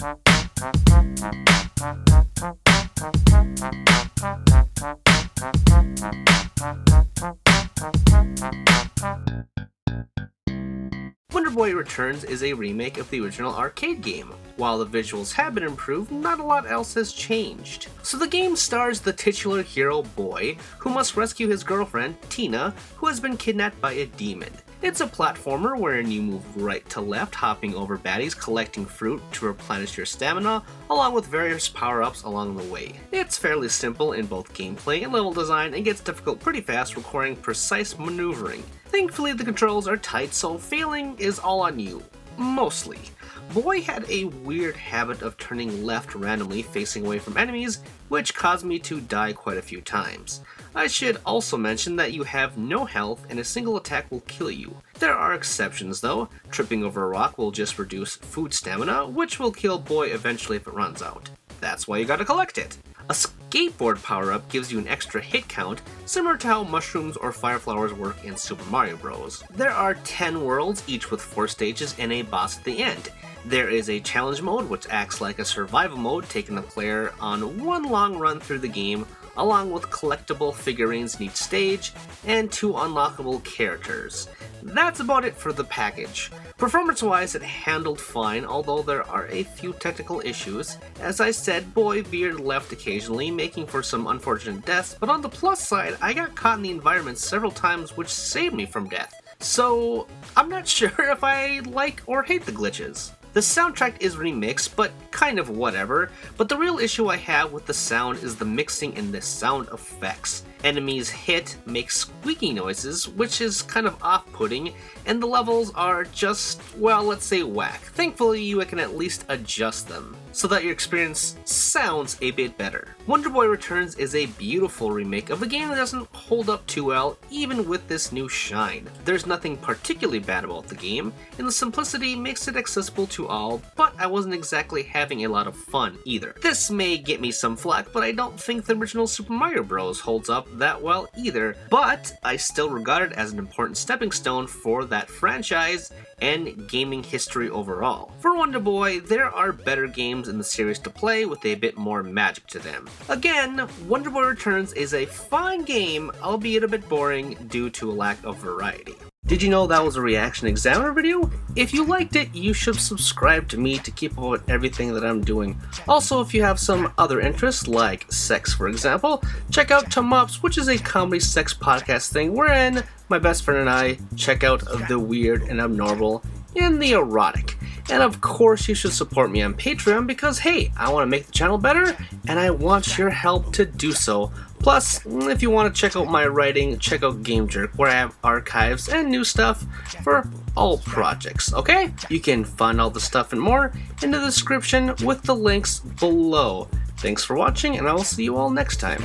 Wonder Boy Returns is a remake of the original arcade game. While the visuals have been improved, not a lot else has changed. So the game stars the titular hero Boy, who must rescue his girlfriend, Tina, who has been kidnapped by a demon. It's a platformer wherein you move right to left, hopping over baddies, collecting fruit to replenish your stamina, along with various power-ups along the way. It's fairly simple in both gameplay and level design, and gets difficult pretty fast, requiring precise maneuvering. Thankfully, the controls are tight, so failing is all on you. Mostly. Boy had a weird habit of turning left randomly facing away from enemies, which caused me to die quite a few times. I should also mention that you have no health and a single attack will kill you. There are exceptions though. Tripping over a rock will just reduce food stamina, which will kill Boy eventually if it runs out. That's why you gotta collect it. A skateboard power-up gives you an extra hit count, similar to how mushrooms or fire flowers work in Super Mario Bros. There are 10 worlds, each with 4 stages and a boss at the end. There is a challenge mode, which acts like a survival mode, taking the player on one long run through the game, along with collectible figurines in each stage, and 2 unlockable characters. That's about it for the package. Performance-wise, it handled fine, although there are a few technical issues. As I said, Boy veered left occasionally, making for some unfortunate deaths, but on the plus side, I got caught in the environment several times, which saved me from death. So, I'm not sure if I like or hate the glitches. The soundtrack is remixed, but kind of whatever, but the real issue I have with the sound is the mixing and the sound effects. Enemies hit make squeaky noises, which is kind of off-putting, and the levels are just, well, let's say whack. Thankfully, you can at least adjust them, so that your experience sounds a bit better. Wonder Boy Returns is a beautiful remake of a game that doesn't hold up too well, even with this new shine. There's nothing particularly bad about the game, and the simplicity makes it accessible to all, but I wasn't exactly having a lot of fun either. This may get me some flack, but I don't think the original Super Mario Bros. Holds up that well either, but I still regard it as an important stepping stone for that franchise and gaming history overall. For Wonder Boy, there are better games in the series to play with a bit more magic to them. Again, Wonder Boy Returns is a fine game, albeit a bit boring due to a lack of variety. Did you know that was a ReActionExaminer video? If you liked it, you should subscribe to me to keep up with everything that I'm doing. Also, if you have some other interests, like sex for example, check out Tomops, which is a comedy sex podcast thing wherein my best friend and I check out the weird and abnormal and the erotic. And of course, you should support me on Patreon because, hey, I want to make the channel better and I want your help to do so. Plus, if you want to check out my writing, check out Game Jerk, where I have archives and new stuff for all projects, okay? You can find all the stuff and more in the description with the links below. Thanks for watching, and I will see you all next time.